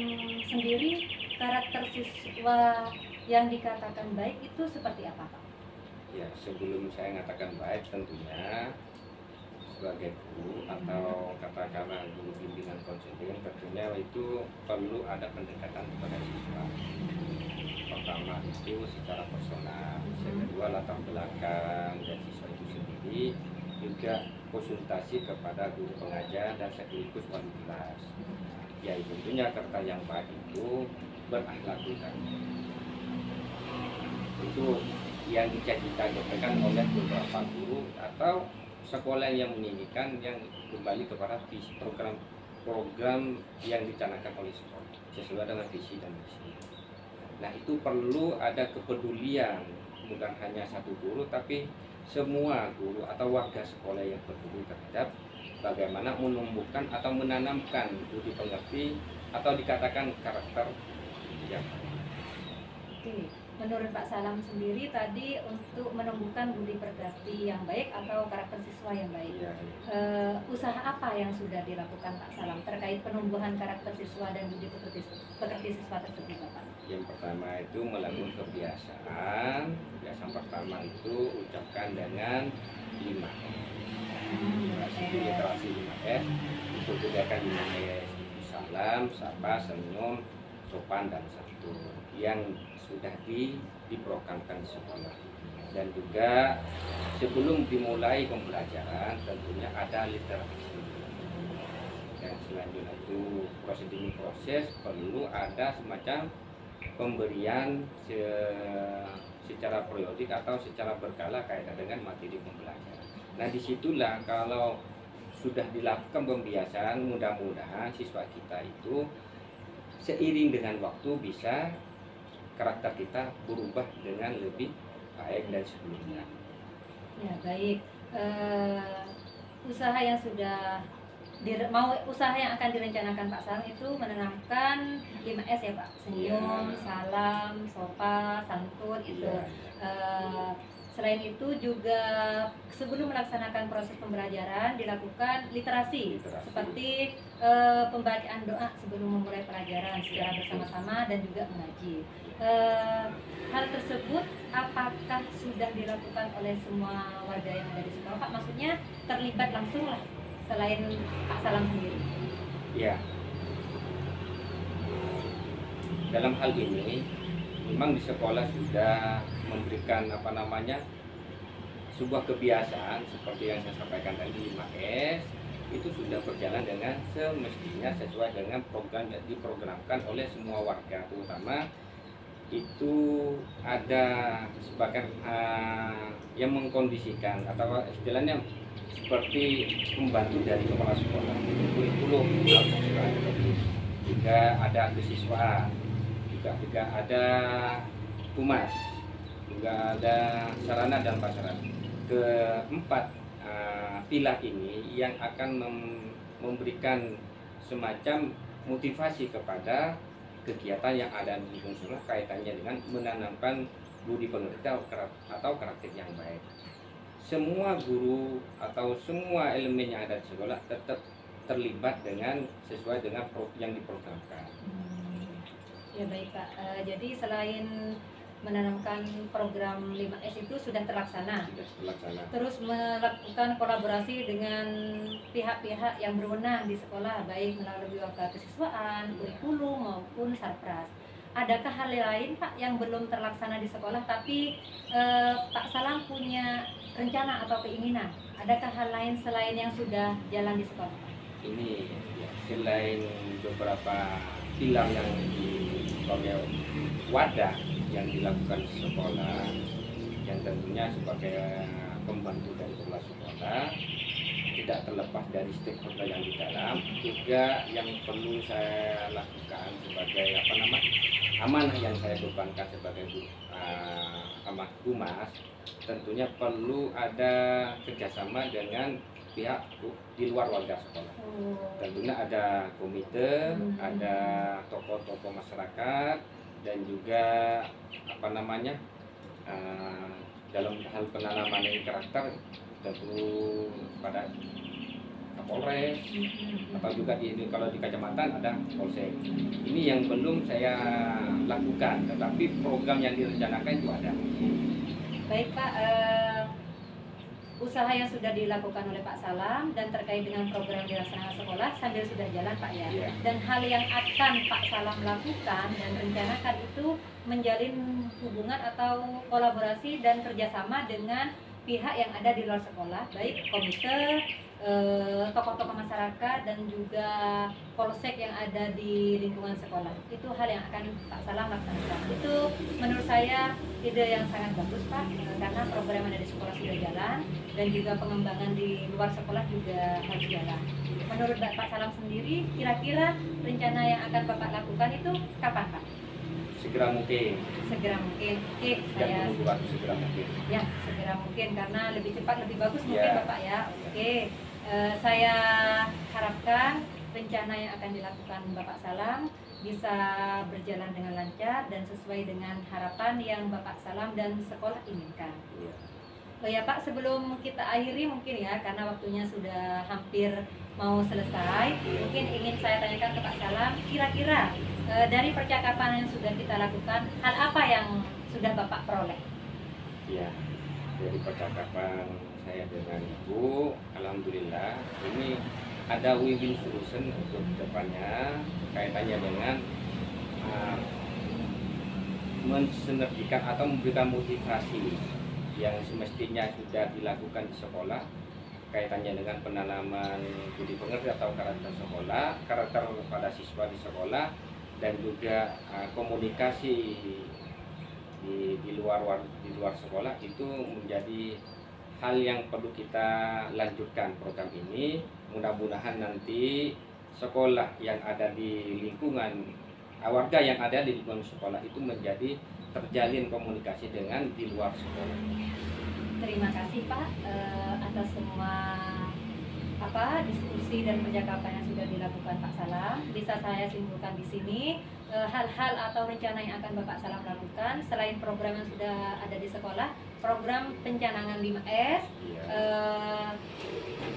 sendiri, karakter siswa yang dikatakan baik itu seperti apa, Pak? Ya, sebelum saya mengatakan baik, tentunya sebagai guru atau katakanlah guru bimbingan konseling, tentunya itu perlu ada pendekatan kepada siswa. Pertama itu secara personal, yang kedua latar belakang dan siswa itu sendiri, juga konsultasi kepada guru pengajar dan sekaligus wali kelas. Ya, tentunya karakter yang baik itu berakhlak luhur. Itu yang dicita-citakan oleh beberapa guru atau sekolah yang menginginkan yang kembali kepada visi program yang dicanangkan oleh sekolah sesuai dengan visi dan misi. Nah, itu perlu ada kepedulian, bukan hanya satu guru tapi semua guru atau warga sekolah yang peduli terhadap bagaimana menumbuhkan atau menanamkan budi pengerti atau dikatakan karakter yang Oke. menurut Pak Salam sendiri tadi untuk menumbuhkan budi pekerti yang baik atau karakter siswa yang baik. Ya, Usaha apa yang sudah dilakukan Pak Salam terkait penumbuhan karakter siswa dan budi pekerti siswa tersebut, Bapak? yang pertama itu melakukan kebiasaan. Kebiasaan pertama itu ucapkan dengan 5S. Literasi 5S. Itu kegiatan 5S. Salam, sapa, senyum, sopan, dan santun yang sudah diprogramkan di sekolah. Dan juga sebelum dimulai pembelajaran tentunya ada literasi. Dan selanjutnya itu proses demi proses perlu ada semacam pemberian secara periodik atau secara berkala kaitan dengan materi pembelajaran. Nah, disitulah kalau sudah dilakukan pembiasaan, mudah-mudahan siswa kita itu seiring dengan waktu bisa karakter kita berubah dengan lebih baik dari sebelumnya. Ya, baik. Usaha yang sudah usaha yang akan direncanakan Pak Salam itu menanamkan 5S ya Pak, senyum, Ya. salam, sopan, santun itu. Ya. Selain itu juga sebelum melaksanakan proses pembelajaran dilakukan literasi. Seperti pembacaan doa sebelum memulai pelajaran secara bersama-sama dan juga mengaji. Hal tersebut apakah sudah dilakukan oleh semua warga yang ada di sekolah Pak? Maksudnya terlibat langsung lah selain Pak Salam sendiri. Ya. Dalam hal ini memang di sekolah sudah memberikan sebuah kebiasaan seperti yang saya sampaikan tadi 5S itu sudah berjalan dengan semestinya sesuai dengan program yang diprogramkan oleh semua warga, terutama itu ada sebagian yang mengkondisikan atau istilahnya seperti pembantu dari kepala sekolah, kurikulum, juga ada siswa, juga ada humas, juga ada sarana dan prasarana. Keempat pilar ini yang akan memberikan semacam motivasi kepada kegiatan yang ada di lingkungan sekolah kaitannya dengan menanamkan budi pekerti atau karakter yang baik. Semua guru atau semua elemen yang ada di sekolah tetap terlibat dengan sesuai dengan yang diprogramkan. Ya baik Pak, jadi selain menanamkan program 5S itu sudah terlaksana. Terus melakukan kolaborasi dengan pihak-pihak yang berwenang di sekolah, baik melalui wakil kesiswaan, kurikulum maupun sarpras. Adakah hal lain Pak yang belum terlaksana di sekolah tapi Pak Salam punya rencana atau keinginan? Adakah hal lain selain yang sudah jalan di sekolah? Ini ya, selain beberapa pilar yang sebagai wadah yang dilakukan di sekolah, yang tentunya sebagai pembantu dari kepala sekolah, tidak terlepas dari stakeholder yang di dalam, juga yang perlu saya lakukan sebagai amanah yang saya bebankan sebagai humas, tentunya perlu ada kerjasama dengan pihak di luar warga sekolah. Tentunya ada komite, ada tokoh-tokoh masyarakat, dan juga dalam hal penanaman ini karakter tentu pada Kapolres atau juga kalau di kecamatan ada polsek. Ini yang belum saya lakukan, tetapi program yang direncanakan itu ada. Baik Pak, usaha yang sudah dilakukan oleh Pak Salam dan terkait dengan program dilaksanakan sekolah sambil sudah jalan Pak ya. Yeah. Dan hal yang akan Pak Salam lakukan dan rencanakan itu menjalin hubungan atau kolaborasi dan kerjasama dengan pihak yang ada di luar sekolah, baik komite, tokoh-tokoh masyarakat, dan juga polsek yang ada di lingkungan sekolah. Itu hal yang akan Pak Salam laksanakan. Itu menurut saya ide yang sangat bagus Pak, karena program yang ada di sekolah sudah jalan dan juga pengembangan di luar sekolah juga harus jalan. Menurut Pak Salam sendiri, kira-kira rencana yang akan Bapak lakukan itu kapan Pak? Segera mungkin. Segera mungkin. Oke, saya Jangan menunggu waktu, segera mungkin. ya segera mungkin karena lebih cepat lebih bagus mungkin Ya. Bapak ya. Oke, saya harapkan rencana yang akan dilakukan Bapak Salam bisa berjalan dengan lancar dan sesuai dengan harapan yang Bapak Salam dan sekolah inginkan. Iya. Oh ya Pak, sebelum kita akhiri mungkin ya, karena waktunya sudah hampir mau selesai, mungkin ingin saya tanyakan ke Pak Salam, kira-kira dari percakapan yang sudah kita lakukan, hal apa yang sudah Bapak peroleh? Ya, dari percakapan saya dengan Ibu, alhamdulillah ini ada win-win solution untuk depannya kaitannya dengan mensinergikan atau memberikan motivasi yang semestinya sudah dilakukan di sekolah kaitannya dengan penanaman budi pekerti atau karakter pada siswa di sekolah, dan juga komunikasi di luar sekolah itu menjadi hal yang perlu kita lanjutkan program ini. Mudah-mudahan nanti sekolah yang ada di lingkungan warga yang ada di lingkungan sekolah itu menjadi terjalin komunikasi dengan di luar sekolah. Terima kasih Pak atas semua diskusi dan percakapan yang sudah dilakukan Pak Salam. Bisa saya simpulkan di sini hal-hal atau rencana yang akan Bapak Salam lakukan selain program yang sudah ada di sekolah, program pencanangan 5S,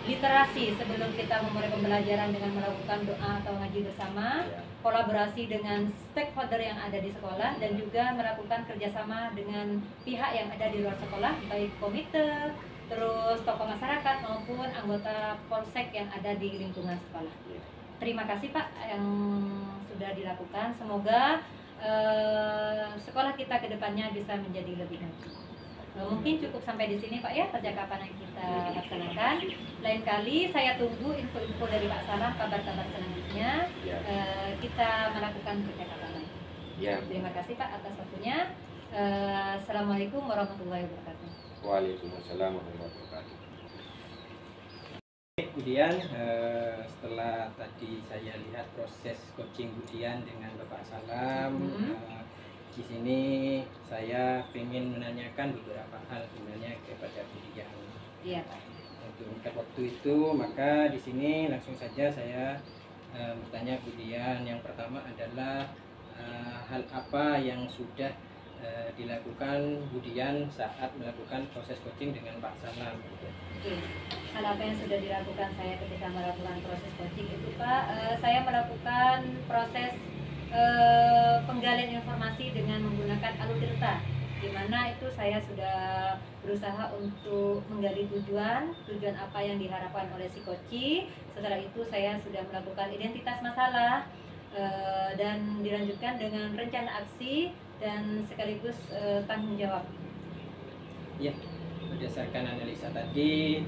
literasi sebelum kita memulai pembelajaran dengan melakukan doa atau ngaji bersama, kolaborasi dengan stakeholder yang ada di sekolah, dan juga melakukan kerjasama dengan pihak yang ada di luar sekolah, baik komite, terus tokoh masyarakat maupun anggota polsek yang ada di lingkungan sekolah. Terima kasih Pak yang sudah dilakukan. Semoga sekolah kita ke depannya bisa menjadi lebih maju. Mungkin cukup sampai di sini Pak ya percakapan yang kita laksanakan. Lain kali saya tunggu info-info dari Pak Salam, kabar-kabar selanjutnya kita melakukan percakapan lain. Terima kasih Pak atas waktunya. Assalamualaikum warahmatullahi wabarakatuh. Waalaikumsalam warahmatullahi wabarakatuh. Kemudian setelah tadi saya lihat proses coaching Budian dengan Bapak Salam, di sini saya ingin menanyakan beberapa hal sebenarnya kepada Budian. Iya Pak. Untuk mengikat waktu itu, maka di sini langsung saja saya bertanya Budian. Yang pertama adalah hal apa yang sudah dilakukan Budian saat melakukan proses coaching dengan Pak Salam. Hal apa yang sudah dilakukan saya ketika melakukan proses coaching itu Pak, saya melakukan proses penggalian informasi dengan menggunakan Alutirta, di mana itu saya sudah berusaha untuk menggali tujuan apa yang diharapkan oleh si coach. Setelah itu saya sudah melakukan identitas masalah dan dilanjutkan dengan rencana aksi dan sekaligus tanggung jawab. Ya, berdasarkan analisa tadi,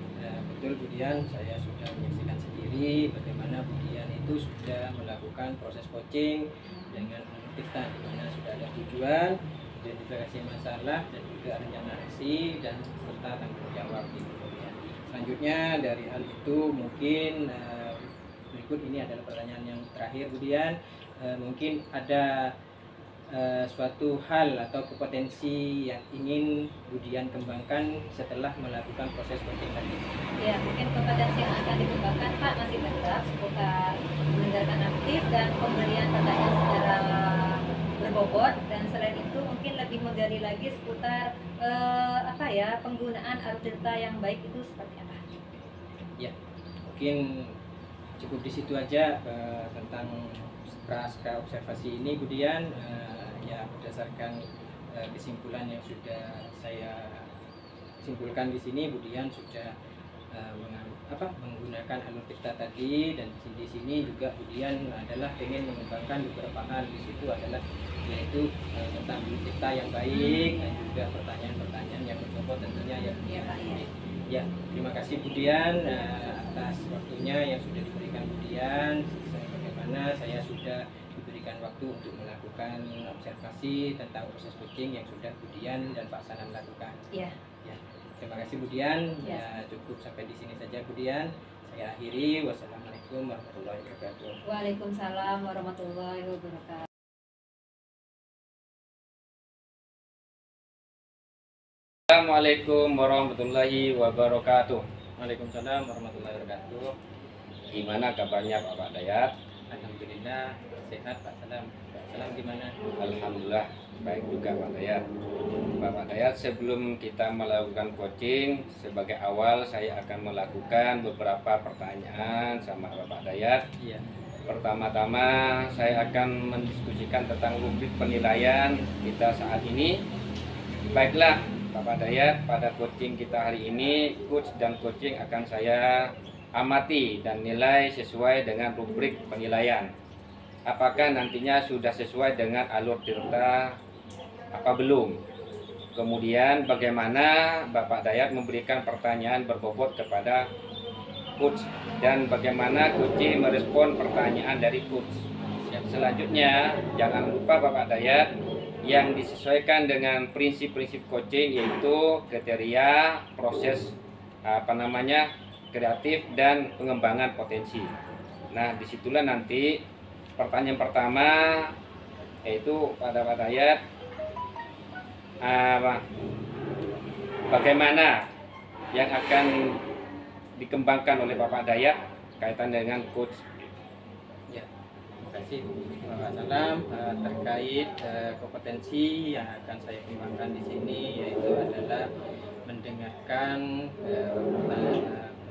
betul Budian, saya sudah menyaksikan sendiri bagaimana Budian itu sudah melakukan proses coaching dengan kita, di mana sudah ada tujuan, identifikasi masalah, dan juga rencana aksi dan serta tanggung jawab di Budian. Selanjutnya dari hal itu mungkin berikut ini adalah pertanyaan yang terakhir Budian, mungkin ada suatu hal atau kompetensi yang ingin Budian kembangkan setelah melakukan proses coaching tadi. Ya, mungkin kompetensi yang akan dikembangkan Pak masih banyak seputar mendengarkan aktif dan pemberian pertanyaan secara berbobot, dan selain itu mungkin lebih menggali lagi seputar penggunaan Alutirta yang baik itu seperti apa. Ya, mungkin cukup di situ aja tentang praska observasi ini Budian. Ya, berdasarkan kesimpulan yang sudah saya simpulkan di sini, Budian sudah menggunakan Alutirta tadi, dan di sini juga Budian adalah ingin mengembangkan beberapa hal. Di situ adalah yaitu tentang Alutirta yang baik dan juga pertanyaan-pertanyaan yang berbobot tentunya ya. Ya, terima kasih Budian atas waktunya yang sudah diberikan Budian. Sebagaimana saya sudah diberikan waktu untuk melakukan observasi tentang proses coaching yang sudah Budian dan Pak Salam lakukan. Iya. Ya, terima kasih Budian. Ya, cukup sampai di sini saja Budian. Saya akhiri. Wassalamualaikum warahmatullahi wabarakatuh. Waalaikumsalam warahmatullahi wabarakatuh. Assalamualaikum warahmatullahi wabarakatuh. Waalaikumsalam warahmatullahi wabarakatuh. Gimana kabarnya Bapak Dayat? Alhamdulillah sehat Pak Salam. Pak Salam gimana? Alhamdulillah baik juga Pak Dayat. Bapak Dayat, sebelum kita melakukan coaching, sebagai awal saya akan melakukan beberapa pertanyaan sama Bapak Dayat. Iya. Pertama-tama saya akan mendiskusikan tentang rubrik penilaian kita saat ini. Baiklah Bapak Dayat, pada coaching kita hari ini, coach dan coaching akan saya amati dan nilai sesuai dengan rubrik penilaian. Apakah nantinya sudah sesuai dengan alur tirta apa belum? Kemudian bagaimana Bapak Dayat memberikan pertanyaan berbobot kepada coach dan bagaimana coach merespon pertanyaan dari coach. Selanjutnya jangan lupa Bapak Dayat yang disesuaikan dengan prinsip-prinsip coaching, yaitu kriteria, proses kreatif dan pengembangan potensi. Nah, disitulah nanti pertanyaan pertama yaitu pada Pak Dayat, bagaimana yang akan dikembangkan oleh Bapak Dayat kaitan dengan coach. Ya, terima kasih Bapak Salam. Terkait kompetensi yang akan saya kembangkan di sini, yaitu adalah mendengarkan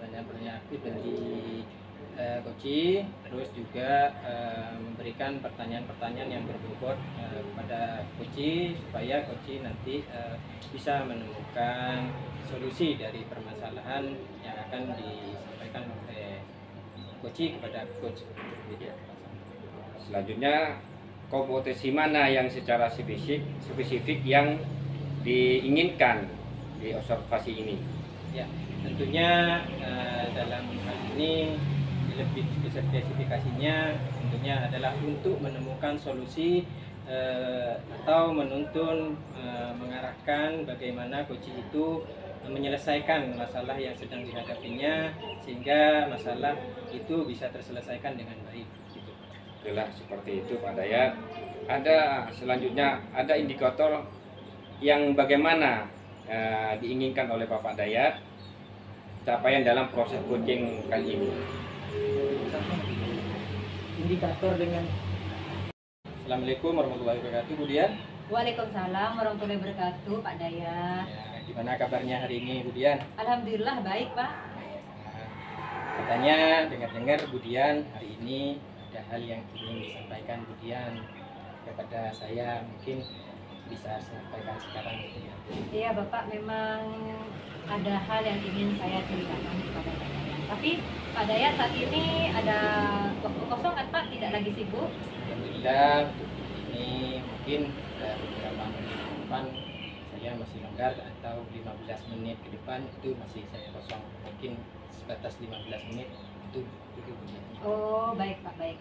pertanyaan-pertanyaan aktif dari coach, terus juga memberikan pertanyaan-pertanyaan yang berbobot kepada coach supaya coach nanti bisa menemukan solusi dari permasalahan yang akan disampaikan oleh coach kepada coach. Selanjutnya, kompetensi mana yang secara spesifik yang diinginkan di observasi ini? Ya, tentunya dalam hal ini lebih spesifikasinya tentunya adalah untuk menemukan solusi atau menuntun mengarahkan bagaimana coach itu menyelesaikan masalah yang sedang dihadapinya sehingga masalah itu bisa terselesaikan dengan baik. Gitu. Okelah, seperti itu Pak Dayat. Ada selanjutnya ada indikator yang bagaimana diinginkan oleh Bapak Dayat capaian dalam proses coaching kali ini. Indikator dengan Assalamualaikum warahmatullahi wabarakatuh, Budian. Waalaikumsalam warahmatullahi wabarakatuh, Pak Dayat. Ya, gimana kabarnya hari ini, Budian? Alhamdulillah baik, Pak. Katanya dengar-dengar Budian hari ini ada hal yang ingin disampaikan Budian kepada saya, mungkin bisa sampaikan sekarang, Budian. Iya, Bapak, memang ada hal yang ingin saya ceritakan kepada Pak Dayat. Tapi Pak Dayat saat ini ada waktu kosong kan, Pak? Tidak lagi sibuk? Alhamdulillah ini mungkin beberapa menit ke depan saya masih longgar, atau 15 menit ke depan itu masih saya kosong, mungkin sebatas 15 menit itu. Oh, baik Pak, baik.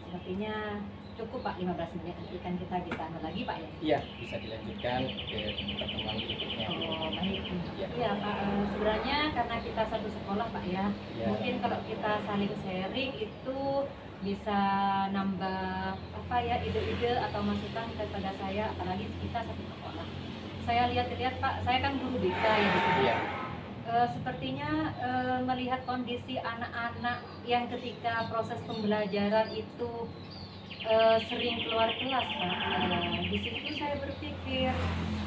Sepertinya cukup Pak 15 menit, nanti kan kita bisa lagi Pak ya? Iya, bisa dilanjutkan ke pertemuan berikutnya. Oh, baik. Ya. Iya Pak, sebenarnya karena kita satu sekolah Pak ya, Ya. mungkin kalau kita saling sharing itu bisa nambah apa ya, ide-ide atau masukan kepada saya, apalagi kita satu sekolah. Saya lihat-lihat Pak, saya kan guru BK ya di sini. Iya. Sepertinya melihat kondisi anak-anak yang ketika proses pembelajaran itu sering keluar kelas Pak. Di situ saya berpikir,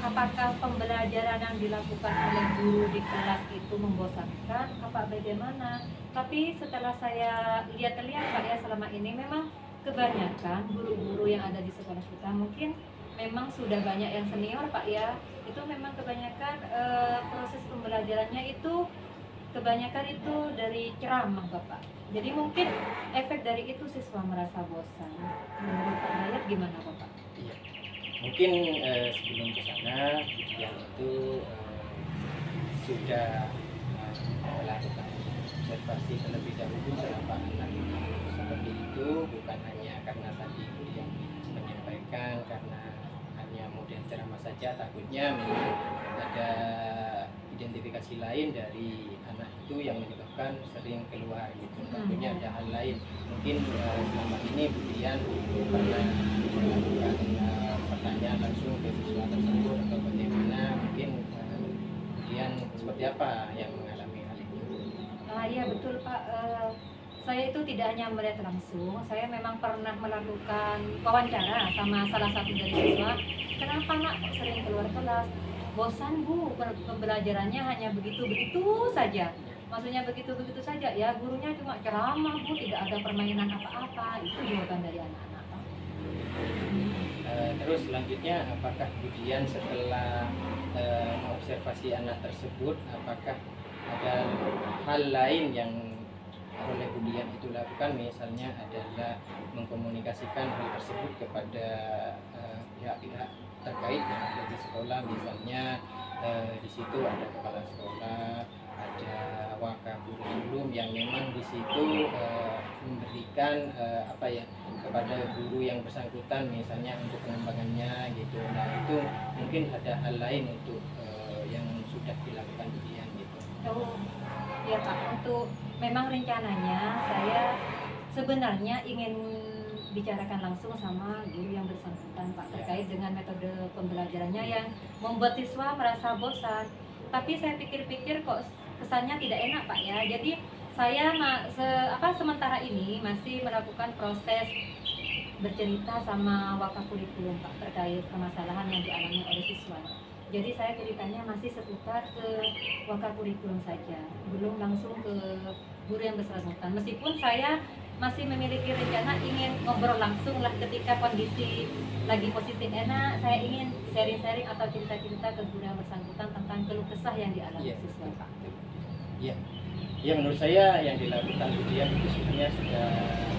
apakah pembelajaran yang dilakukan oleh guru di kelas itu membosankan, apa bagaimana? Tapi setelah saya lihat-lihat Pak ya, selama ini memang kebanyakan guru-guru yang ada di sekolah kita mungkin memang sudah banyak yang senior Pak ya. Itu memang kebanyakan proses pembelajarannya itu kebanyakan itu dari ceramah Bapak. Jadi mungkin efek dari itu siswa merasa bosan. Menurut Pak Dayat gimana Bapak? Iya. Mungkin sebelum ke sana, yang itu sudah melakukan observasi terlebih dahulu selama anak seperti itu, bukan hanya karena tadi yang menyampaikan karena hanya model ceramah saja, takutnya memang ada identifikasi lain dari anak itu yang menyebabkan sering keluar gitu. Takutnya ada hal lain. Mungkin selama ini Budian pernah melakukan pertanyaan langsung ke siswa tersebut atau bagaimana, mungkin Budian seperti apa yang mengalami hal itu? Iya betul Pak. Saya itu tidak hanya melihat langsung, saya memang pernah melakukan wawancara sama salah satu dari siswa. Kenapa nak kok sering keluar kelas? Bosan bu, pembelajarannya hanya begitu-begitu saja. Maksudnya begitu-begitu saja, ya gurunya cuma ceramah bu, tidak ada permainan apa-apa. Itu jawaban dari anak-anak. Terus selanjutnya, apakah kemudian setelah mengobservasi anak tersebut, apakah ada hal lain yang oleh Budian itu lakukan, misalnya adalah mengkomunikasikan hal tersebut kepada pihak-pihak terkait yang ada di sekolah, misalnya di situ ada kepala sekolah, ada wakakurikulum yang memang di situ memberikan kepada guru yang bersangkutan, misalnya untuk pengembangannya gitu. Nah itu mungkin ada hal lain untuk yang sudah dilakukan Budian gitu. Oh, ya Pak, untuk memang rencananya saya sebenarnya ingin bicarakan langsung sama guru yang bersangkutan Pak terkait dengan metode pembelajarannya yang membuat siswa merasa bosan. Tapi saya pikir-pikir kok kesannya tidak enak Pak ya. Jadi saya sementara ini masih melakukan proses bercerita sama wakakurikulum Pak terkait permasalahan yang dialami oleh siswa. Jadi saya ceritanya masih seputar ke wakakurikulum saja, belum langsung ke guru yang bersangkutan. Meskipun saya masih memiliki rencana ingin ngobrol langsung lah ketika kondisi lagi positif enak, saya ingin sharing-sharing atau cerita-cerita ke guru yang bersangkutan tentang keluh kesah yang dialami siswa Pak. Ya, ya menurut saya yang dilakukan Budian itu sebenarnya sudah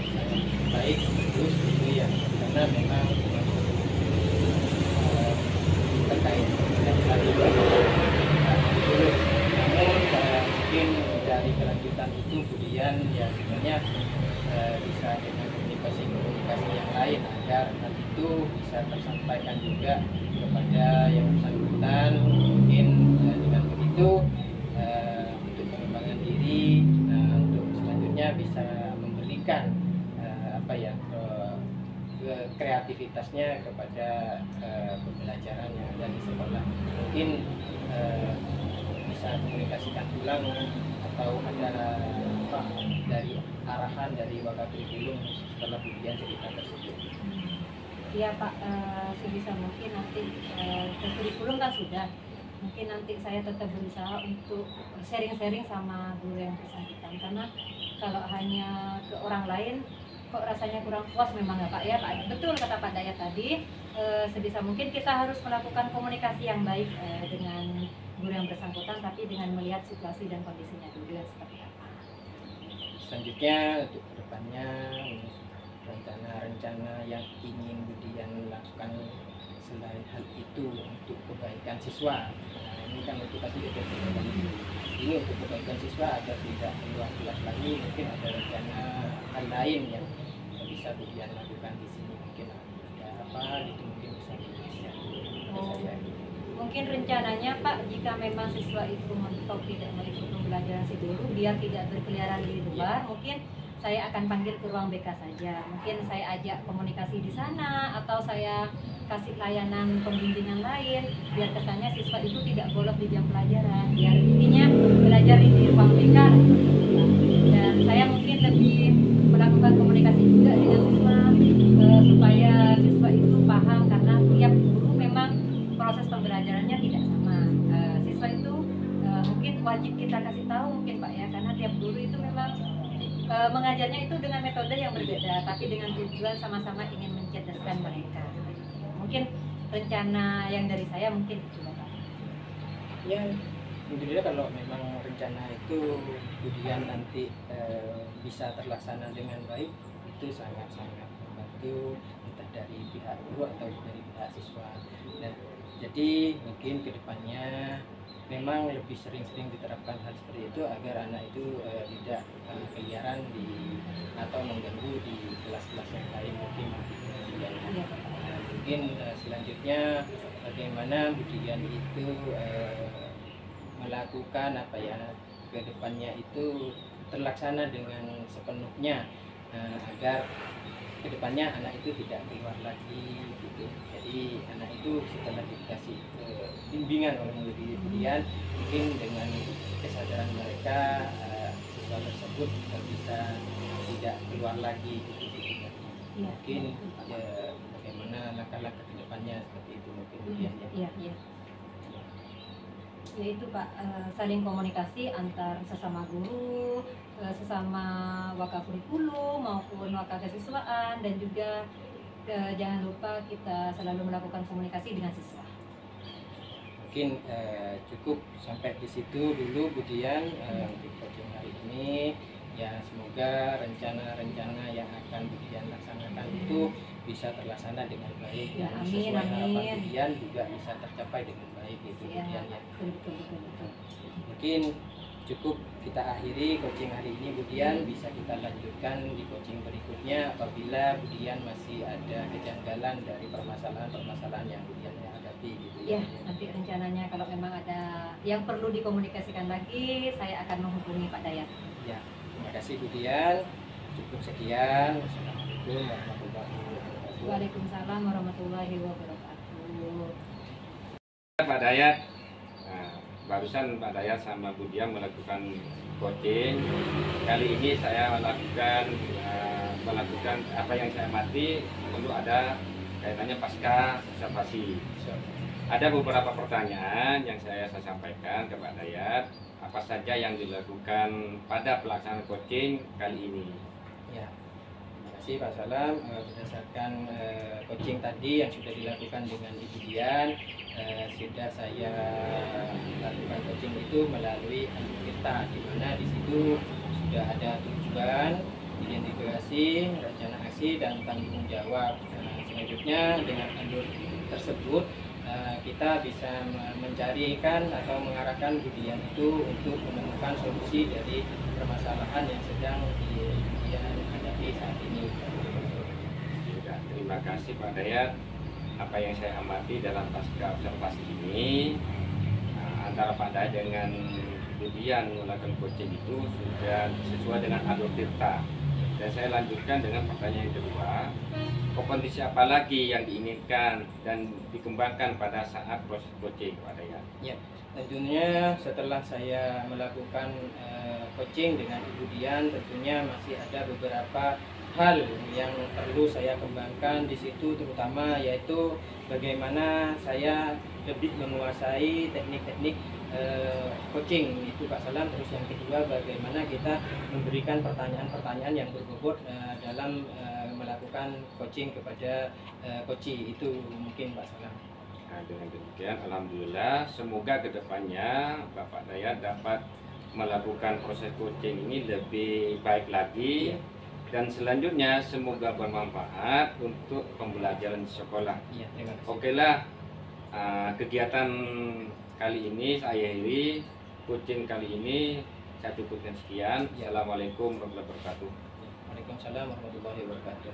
sangat baik, bagus gitu ya, karena memang terkait dengan kelanjutan. Namun mungkin dari kelanjutan itu Budian ya sebenarnya bisa dengan komunikasi yang lain agar hal itu bisa tersampaikan juga kepada yang bersangkutan. Mungkin dengan begitu untuk pengembangan diri, untuk selanjutnya bisa memberikan kreativitasnya kepada pembelajaran yang ada di sekolah. Mungkin bisa komunikasikan ulang atau ada dari arahan dari wakakurikulum setelah Budian cerita tersebut. Iya Pak, sebisa mungkin nanti ke kurikulum kan sudah. Mungkin nanti saya tetap berusaha untuk sharing-sharing sama guru yang bersangkutan, karena kalau hanya ke orang lain kok rasanya kurang puas memang ya Pak ya. Pak, betul kata Pak Dayat tadi, sebisa mungkin kita harus melakukan komunikasi yang baik dengan guru yang bersangkutan, tapi dengan melihat situasi dan kondisinya dulu yang seperti apa. Selanjutnya untuk kedepannya, rencana-rencana yang ingin Budian lakukan selain hal itu untuk kebaikan siswa. Nah, ini kan itu tadi sudah dikatakan. Ini untuk kebaikan siswa agar tidak keluar kelas lagi, mungkin ada rencana hal lain yang bisa Budian lakukan di sini. Mungkin ada apa gitu, mungkin bisa dijelaskan. Mungkin rencananya Pak, jika memang siswa itu mentok tidak mengikuti pembelajaran si guru, biar tidak berkeliaran di luar, mungkin saya akan panggil ke ruang BK saja. Mungkin saya ajak komunikasi di sana, atau saya kasih layanan pembimbingan lain, biar kesannya siswa itu tidak bolos di jam pelajaran, biar intinya belajar di ruang BK. Dan saya mungkin lebih melakukan komunikasi juga dengan siswa supaya siswa itu paham, karena tiap guru memang proses pembelajarannya tidak sama. Siswa itu mungkin wajib kita kasih tahu mungkin Pak ya, karena tiap guru itu memang mengajarnya itu dengan metode yang berbeda, tapi dengan tujuan sama-sama ingin mencerdaskan mereka. Mungkin rencana yang dari saya mungkin itu Pak. Ya, alhamdulillah kalau memang rencana itu Budian nanti bisa terlaksana dengan baik, itu sangat-sangat membantu entah dari pihak guru atau dari pihak siswa. Nah, jadi mungkin kedepannya memang lebih sering-sering diterapkan hal seperti itu agar anak itu tidak keliaran atau mengganggu di kelas-kelas yang lain mungkin. Mungkin selanjutnya bagaimana Budian itu melakukan kedepannya itu terlaksana dengan sepenuhnya agar kedepannya anak itu tidak keluar lagi gitu. Jadi anak itu setelah dikasih bimbingan oleh Budian, mungkin dengan kesadaran mereka siswa tersebut bisa tidak keluar lagi gitu titiknya. Iya, Mungkin betul, Pak. ya, bagaimana langkah-langkah ke depannya seperti itu mungkin kemudian ya. Iya, iya. Yaitu Pak, saling komunikasi antar sesama guru, sesama wakakurikulum maupun wakakesiswaan, dan juga jangan lupa kita selalu melakukan komunikasi dengan siswa. Mungkin cukup sampai di situ dulu Budian untuk coaching hari ini. Ya semoga rencana-rencana yang akan Budian laksanakan itu bisa terlaksana dengan baik Ya, dan amin, sesuai harapan amin. Budian juga bisa tercapai dengan baik gitu Ya, Budian ya. betul. Mungkin cukup kita akhiri coaching hari ini Budian, bisa kita lanjutkan di coaching berikutnya apabila Budian masih ada kejanggalan dari permasalahan-permasalahan yang Budian hadapi gitu Ya, nanti rencananya kalau memang ada yang perlu dikomunikasikan lagi, saya akan menghubungi Pak Dayat. Ya, terima kasih Budian. Cukup sekian. Wassalamualaikum warahmatullahi wabarakatuh. Waalaikumsalam warahmatullahi wabarakatuh. Pak Dayat, nah, barusan Pak Dayat sama Budian melakukan coaching. Kali ini saya melakukan apa yang saya amati, perlu ada kaitannya pasca observasi. Ada beberapa pertanyaan yang saya sampaikan ke Pak Dayat. Apa saja yang dilakukan pada pelaksanaan coaching kali ini? Ya, terima kasih Pak Salam. Berdasarkan coaching tadi yang sudah dilakukan dengan Ibu Dian, sudah saya lakukan coaching itu melalui kita, di mana di situ sudah ada tujuan, identifikasi, rencana aksi, dan tanggung jawab. Selanjutnya dengan alur tersebut kita bisa mencarikan atau mengarahkan Budian itu untuk menemukan solusi dari permasalahan yang sedang Budian hadapi saat ini. Ya, terima kasih Pak Dayat. Apa yang saya amati dalam pasca observasi ini, antara Pak Dayat dengan Budian melakukan coaching itu sudah sesuai dengan alur tirta. Dan saya lanjutkan dengan pertanyaan yang kedua, kondisi apa lagi yang diinginkan dan dikembangkan pada saat proses coaching Pak Dayat? Ya, tentunya setelah saya melakukan coaching dengan Ibu Dian, tentunya masih ada beberapa hal yang perlu saya kembangkan di situ, terutama yaitu bagaimana saya lebih menguasai teknik-teknik coaching itu Pak Salam. Terus yang kedua, bagaimana kita memberikan pertanyaan-pertanyaan yang berbobot dalam melakukan coaching kepada coachee itu mungkin Pak Salam. Nah, dengan demikian alhamdulillah, semoga kedepannya Bapak Dayat dapat melakukan proses coaching ini lebih baik lagi. Dan selanjutnya semoga bermanfaat untuk pembelajaran di sekolah. Iya, terima kasih. Oke lah, kegiatan kali ini saya akhiri, coaching kali ini saya cukupkan sekian. Assalamualaikum warahmatullahi wabarakatuh. Waalaikumsalam warahmatullahi wabarakatuh.